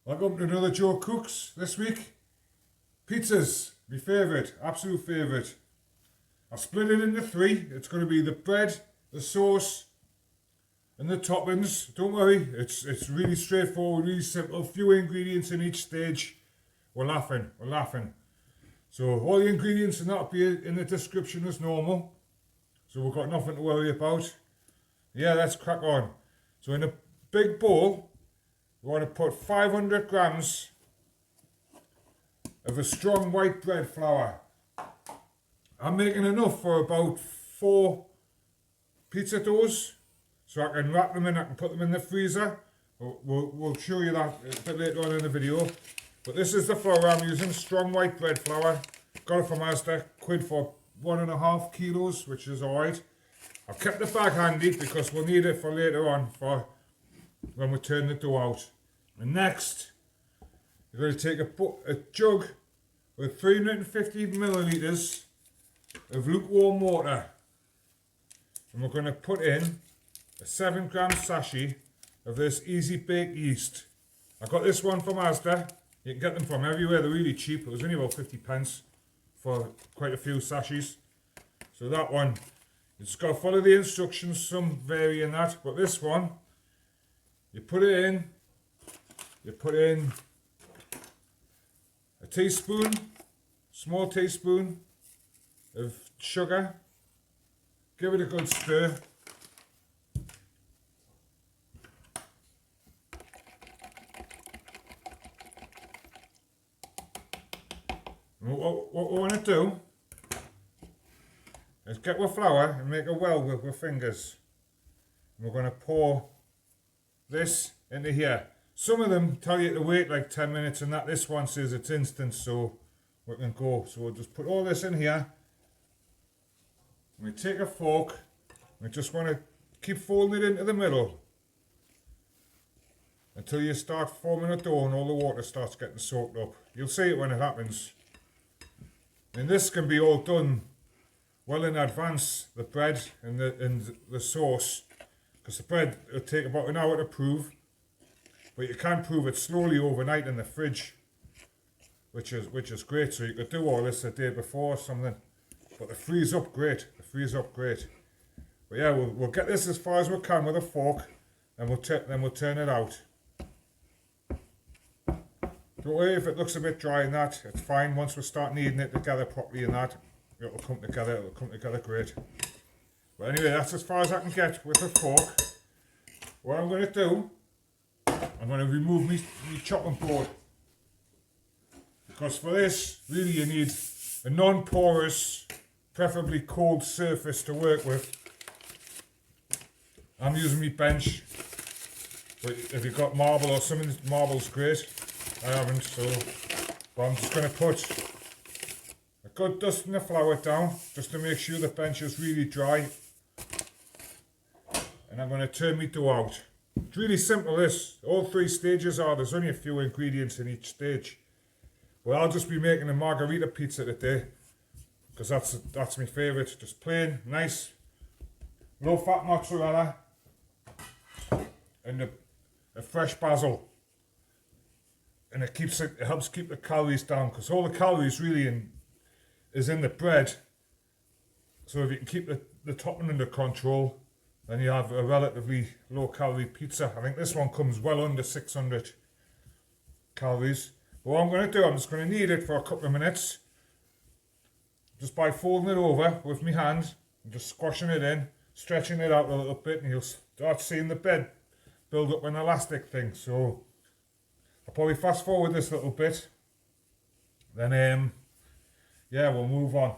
Welcome to another Joe Cooks this week. Pizzas, my favourite, absolute favourite. I've split it into three. It's going to be the bread, the sauce and the toppings. Don't worry, it's really straightforward, really simple. Few ingredients in each stage. We're laughing. So all the ingredients in that will be in the description as normal. So we've got nothing to worry about. Yeah, let's crack on. So in a big bowl, we want to put 500 grams of a strong white bread flour. I'm making enough for about 4 pizza doughs, so I can wrap them in, I can put them in the freezer. We'll show you that a bit later on in the video. But this is the flour I'm using, strong white bread flour. Got it from Asda, quid for 1.5 kilos, which is alright. I've kept the bag handy because we'll need it for later on for when we turn the dough out. And next, you're going to take a jug with 350 millilitres of lukewarm water. And we're going to put in a 7-gram sachet of this easy bake yeast. I got this one from Asda. You can get them from everywhere, they're really cheap. It was only about 50 pence for quite a few sachets. So that one, you just got to follow the instructions, some vary in that. But this one, you put in a teaspoon, small teaspoon of sugar. Give it a good stir. What we want to do is get our flour and make a well with our fingers. And we're going to pour this into here. Some of them tell you to wait like 10 minutes and that. This one says it's instant, so we can go. So we'll just put all this in here. We take a fork. We just want to keep folding it into the middle until you start forming a dough and all the water starts getting soaked up. You'll see it when it happens. And this can be all done well in advance, the bread and the sauce, because the bread will take about an hour to prove, but you can prove it slowly overnight in the fridge, which is great. So you could do all this the day before or something, but they freeze up great. But yeah, we'll get this as far as we can with a fork, and then we'll turn it out. Don't worry if it looks a bit dry in that, it's fine. Once we start kneading it together properly in that, it'll come together great. But anyway, that's as far as I can get with a fork. What I'm going to do, I'm going to remove my chopping board. Because for this, really you need a non-porous, preferably cold surface to work with. I'm using my bench, but if you've got marble or something, marble's great. I haven't, so but I'm just going to put a good dusting of flour down just to make sure the bench is really dry, and I'm going to turn my dough out. It's really simple this, all 3 stages are, there's only a few ingredients in each stage. Well, I'll just be making a Margarita pizza today because that's my favourite, just plain, nice, low fat mozzarella and a fresh basil. And it helps keep the calories down, because all the calories really is in the bread. So if you can keep the topping under control, then you have a relatively low calorie pizza. I think this one comes well under 600 calories. But what I'm going to do, I'm just going to knead it for a couple of minutes, just by folding it over with my hand and just squashing it in, stretching it out a little bit, and you'll start seeing the bed build up an elastic thing. So I'll probably fast forward this little bit, then yeah, we'll move on.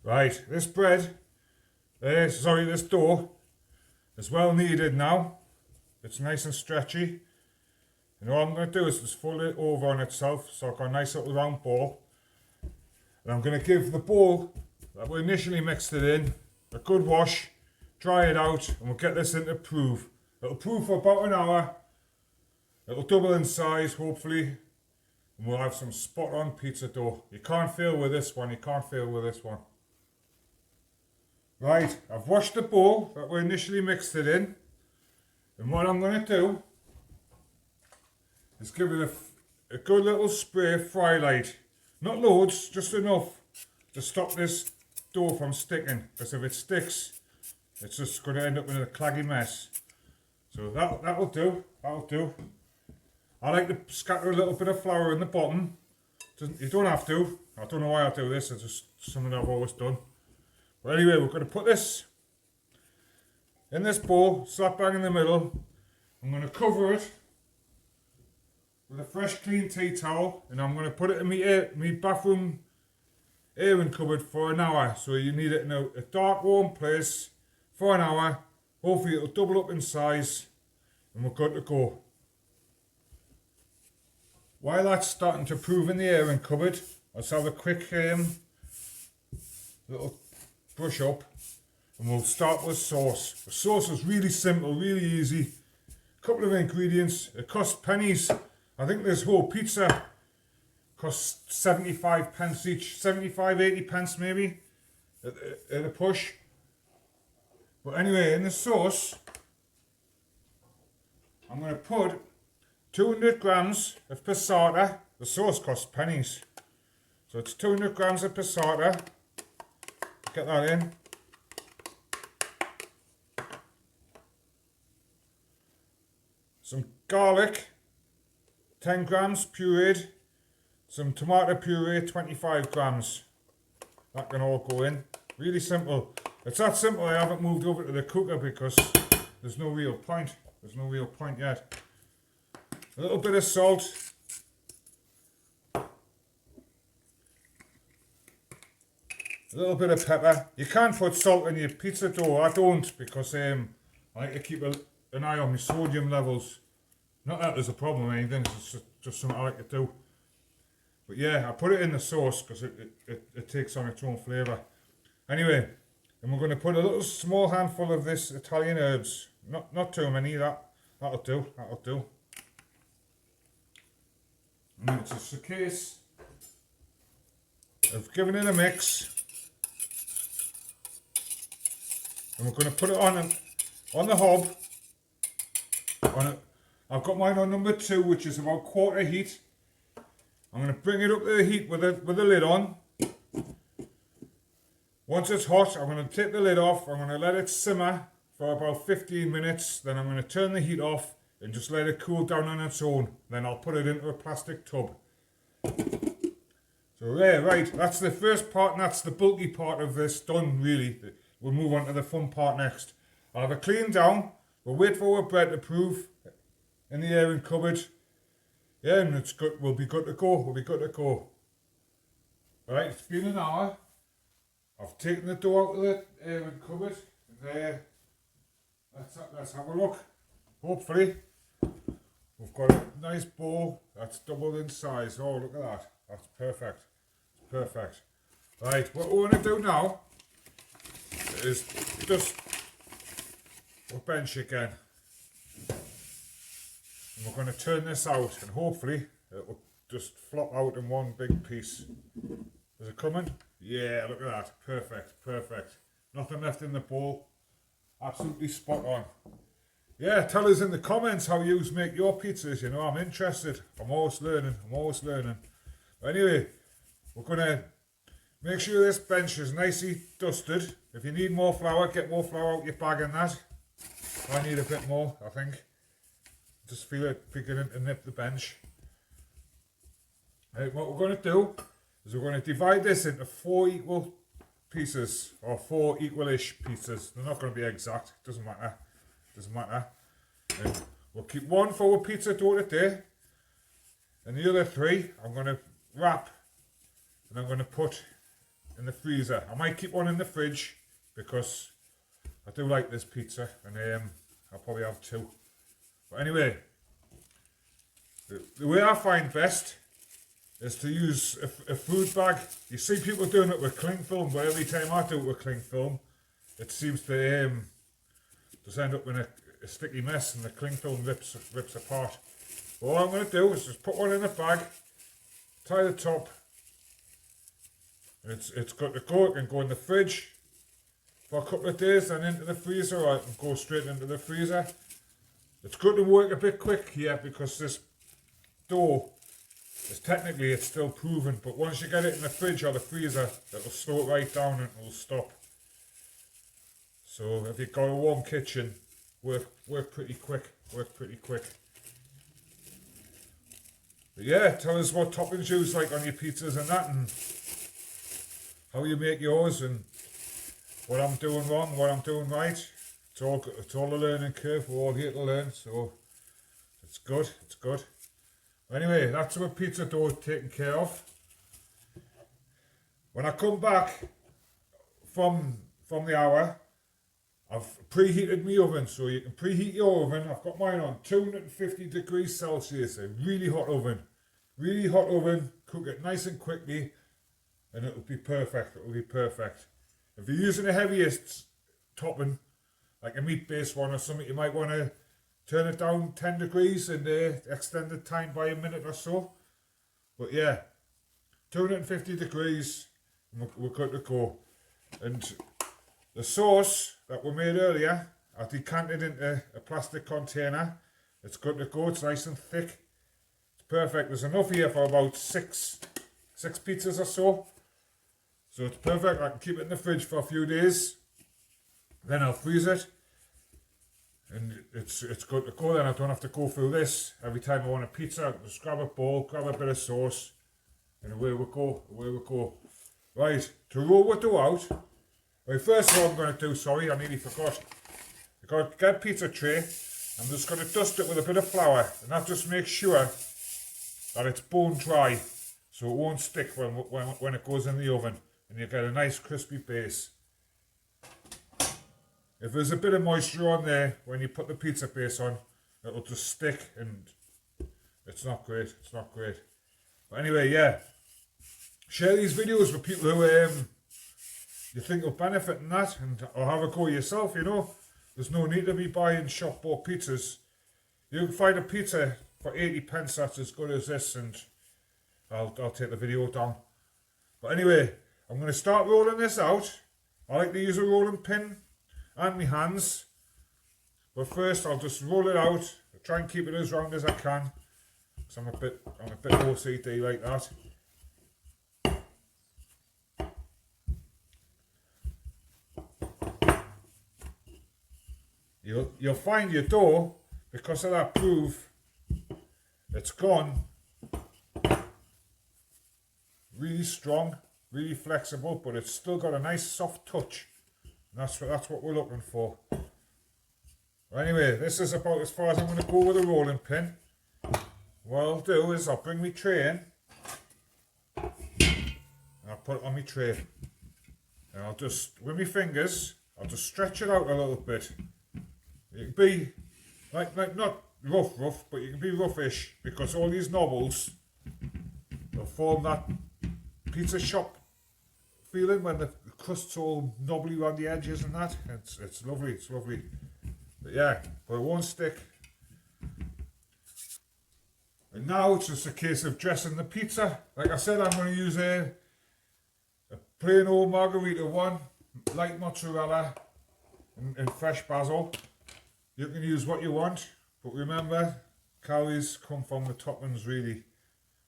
Right, this dough is well kneaded now. It's nice and stretchy. And all I'm going to do is just fold it over on itself, so I've got a nice little round ball. And I'm going to give the bowl that we initially mixed it in a good wash, dry it out, and we'll get this into proof. It'll proof for about an hour. It'll double in size, hopefully, and we'll have some spot on pizza dough. You can't fail with this one, Right, I've washed the bowl that we initially mixed it in. And what I'm going to do is give it a good little spray of fry light. Not loads, just enough to stop this dough from sticking. Because if it sticks, it's just going to end up in a claggy mess. So that'll do, that'll do. I like to scatter a little bit of flour in the bottom. You don't have to. I don't know why I do this, it's just something I've always done. But anyway, we're going to put this in this bowl, slap bang in the middle. I'm going to cover it with a fresh clean tea towel, and I'm going to put it in my bathroom airing cupboard for an hour. So you need it in a dark warm place for an hour. Hopefully it'll double up in size and we're good to go. While that's starting to prove in the airing cupboard, let's have a quick little brush up, and we'll start with sauce. The sauce is really simple, really easy. Couple of ingredients. It costs pennies. I think this whole pizza costs 75 pence each, 75, 80 pence maybe at a push. But anyway, in the sauce, I'm going to put 200 grams of passata. The sauce costs pennies. So it's 200 grams of passata. Get that in. Some garlic, 10 grams pureed. Some tomato puree, 25 grams. That can all go in. Really simple. It's that simple. I haven't moved over to the cooker because there's no real point. There's no real point yet. A little bit of salt. A little bit of pepper. You can put salt in your pizza dough. I don't, because I like to keep an eye on my sodium levels. Not that there's a problem or anything, it's just something I like to do. But yeah, I put it in the sauce because it takes on its own flavour. Anyway, and we're going to put a little small handful of this Italian herbs. Not too many, that'll do, that'll do. And it's just a case of giving it a mix. And we're going to put it on the hob. I've got mine on number 2, which is about quarter heat. I'm going to bring it up to the heat with the lid on. Once it's hot, I'm going to take the lid off. I'm going to let it simmer for about 15 minutes. Then I'm going to turn the heat off and just let it cool down on its own. Then I'll put it into a plastic tub. So there, right, that's the first part, and that's the bulky part of this done, really. We'll move on to the fun part next. I'll have it cleaned down. We'll wait for our bread to prove in the airing cupboard. Yeah, and it's good. We'll be good to go. We'll be good to go. Right, it's been an hour. I've taken the dough out of the airing cupboard. There. Let's have a look. Hopefully, we've got a nice bowl that's doubled in size. Oh, look at that. That's perfect. It's perfect. Right, what we're going to do now is just we'll bench again. And we're going to turn this out, and hopefully it will just flop out in one big piece. Is it coming? Yeah, look at that. Perfect, perfect. Nothing left in the bowl. Absolutely spot on. Yeah, tell us in the comments how you make your pizzas. You know, I'm interested. I'm always learning. But anyway, we're going to make sure this bench is nicely dusted. If you need more flour, get more flour out your bag and that. I need a bit more, I think. Just feel it beginning to nip the bench. Right, what we're going to do is we're going to divide this into 4 equal pieces, or 4 equal-ish pieces. They're not going to be exact, doesn't matter. And we'll keep 1 for our pizza dough today, and the other 3 I'm going to wrap and I'm going to put in the freezer. I might keep 1 in the fridge because I do like this pizza, and I'll probably have 2. But anyway, the way I find best is to use a food bag. You see people doing it with cling film, but every time I do it with cling film, it seems to just end up in a sticky mess, and the cling film rips apart. But all I'm going to do is just put 1 in a bag, tie the top, and it's got to go. It can go in the fridge, for a couple of days, then into the freezer, or I can go straight into the freezer. It's good to work a bit quick here because this dough is technically it's still proven, but once you get it in the fridge or the freezer, it'll slow it right down and it'll stop. So if you've got a warm kitchen, work pretty quick. But yeah, tell us what toppings you like on your pizzas and that, and how you make yours, and what I'm doing wrong, what I'm doing right. It's all a learning curve. We're all here to learn, so it's good. Anyway, that's our pizza dough taken care of. When I come back from the hour, I've preheated my oven, so you can preheat your oven. I've got mine on 250 degrees Celsius, a really hot oven. Cook it nice and quickly, and it'll be perfect. If you're using the heaviest topping, like a meat-based one or something, you might want to turn it down 10 degrees and extend the time by a minute or so. But yeah, 250 degrees, and we're good to go. And the sauce that we made earlier, I decanted into a plastic container. It's good to go. It's nice and thick. It's perfect. There's enough here for about six pizzas or so. So it's perfect. I can keep it in the fridge for a few days. Then I'll freeze it. And it's good to go. Then I don't have to go through this every time I want a pizza. Just grab a bowl, grab a bit of sauce, and away we go. Right, to roll the dough out. Right, first of all I'm going to do, sorry, I nearly forgot. I've got to get a pizza tray. I'm just going to dust it with a bit of flour, and that just makes sure that it's bone dry, so it won't stick when it goes in the oven, and you get a nice crispy base. If there's a bit of moisture on there when you put the pizza base on, it'll just stick, and it's not great. But anyway, yeah, share these videos with people who you think will benefit in that, or have a go yourself. You know, there's no need to be buying shop bought pizzas. You can find a pizza for 80 pence that's as good as this, and I'll take the video down. But anyway, I'm going to start rolling this out. I like to use a rolling pin and my hands, but first I'll just roll it out. I'll try and keep it as round as I can, because I'm a bit OCD like that. You'll find your dough, because of that groove, it's gone really strong, really flexible, but it's still got a nice soft touch. And that's what we're looking for. Anyway, this is about as far as I'm going to go with a rolling pin. What I'll do is I'll bring my tray in, and I'll put it on my tray, and I'll just, with my fingers, I'll just stretch it out a little bit. You can be like not rough, but you can be roughish, because all these knobbles will form that pizza shop feeling when the crust's all knobbly around the edges and that. It's lovely. But yeah, but it won't stick. And now it's just a case of dressing the pizza. Like I said, I'm going to use a plain old Margarita one, light mozzarella and fresh basil. You can use what you want, but remember, calories come from the toppings really.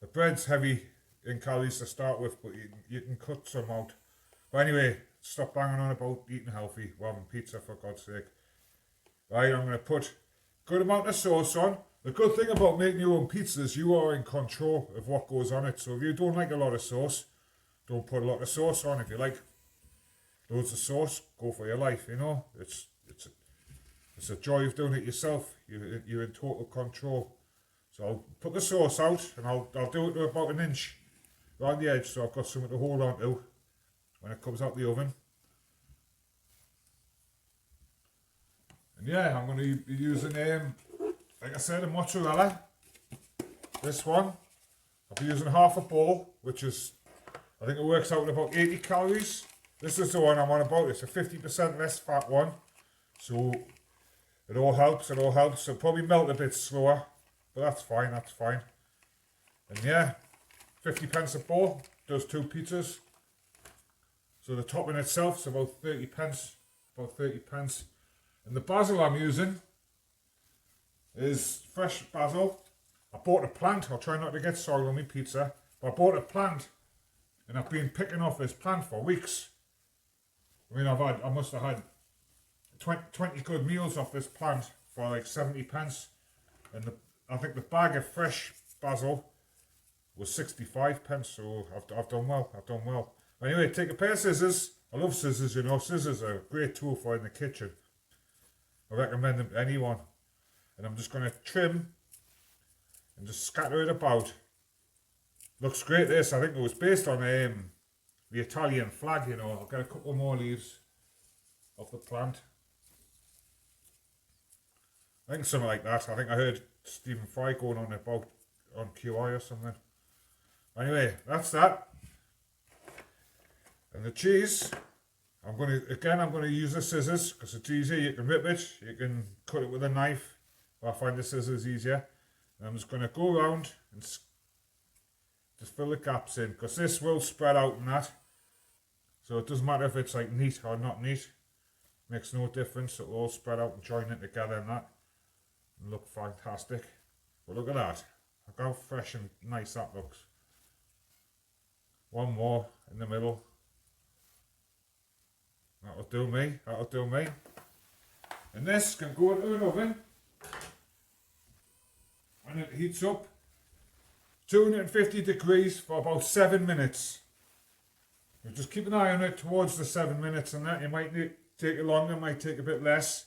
The bread's heavy in calories to start with, but you can cut some out. But anyway, stop banging on about eating healthy. We're having pizza, for God's sake. Right, I'm going to put a good amount of sauce on. The good thing about making your own pizzas, you are in control of what goes on it. So if you don't like a lot of sauce, don't put a lot of sauce on. If you like loads of sauce, go for your life, you know. It's a joy of doing it yourself. You're in total control. So I'll put the sauce out, and I'll do it to about an inch around the edge, so I've got something to hold on to when it comes out the oven. And yeah, I'm going to be using, like I said, a mozzarella. This one. I'll be using half a bowl, which is, I think it works out at about 80 calories. This is the one I'm on about. It's a 50% less fat one. So it all helps. It'll probably melt a bit slower, but that's fine. And yeah, 50 pence a bowl does 2 pizzas. So the topping itself is about 30 pence. about 30 pence. And the basil I'm using is fresh basil. I bought a plant. I'll try not to get soil on my pizza. But I bought a plant, and I've been picking off this plant for weeks. I mean, I must have had 20 good meals off this plant for like 70 pence. And I think the bag of fresh basil was 65 pence, so I've done well. I've done well. Anyway, take a pair of scissors. I love scissors, you know. Scissors are a great tool for in the kitchen. I recommend them to anyone. And I'm just going to trim and just scatter it about. Looks great, this. I think it was based on the Italian flag, you know. I'll get a couple more leaves off the plant. I think something like that. I think I heard Stephen Fry going on about on QI or something. Anyway, that's that. And the cheese, I'm going to use the scissors because it's easier. You can rip it, you can cut it with a knife, but I find the scissors easier. And I'm just going to go around and just fill the gaps in, because this will spread out and that. So it doesn't matter if it's like neat or not neat. Makes no difference. It will all spread out and join it together and that. And look fantastic. But look at that. Look how fresh and nice that looks. One more in the middle. That'll do me. That'll do me. And this can go into an oven. And it heats up 250 degrees for about 7 minutes. You just keep an eye on it towards the 7 minutes and that. It might take it longer, might take a bit less.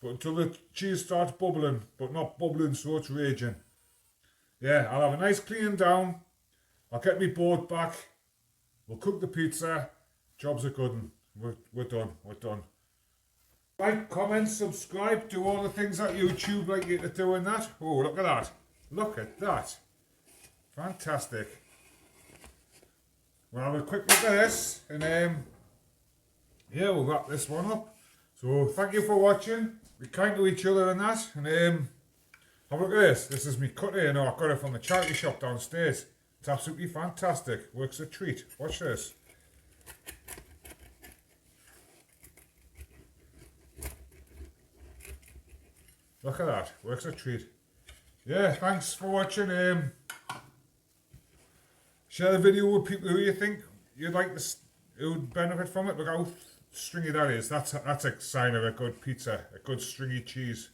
But until the cheese starts bubbling, but not bubbling so it's raging. Yeah, I'll have a nice clean down. I'll get my board back. We'll cook the pizza. Job's a good one. We're done. We're done. Like, comment, subscribe, do all the things that YouTube like you to do in that. Oh, look at that. Look at that. Fantastic. We'll have a quick look at this and yeah, we'll wrap this one up. So thank you for watching. Be kind to each other and that. And have a look at this. This is me cutter, you know. I got it from the charity shop downstairs. It's absolutely fantastic. Works a treat. Watch this. Look at that. Works a treat. Yeah, thanks for watching. Share the video with people who you think you'd like to, who would benefit from it. Look how stringy that is. That's a sign of a good pizza, a good stringy cheese.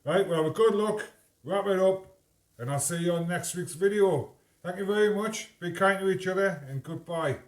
Right, well, have a good look, wrap it up, and I'll see you on next week's video. Thank you very much. Be kind to each other, and goodbye.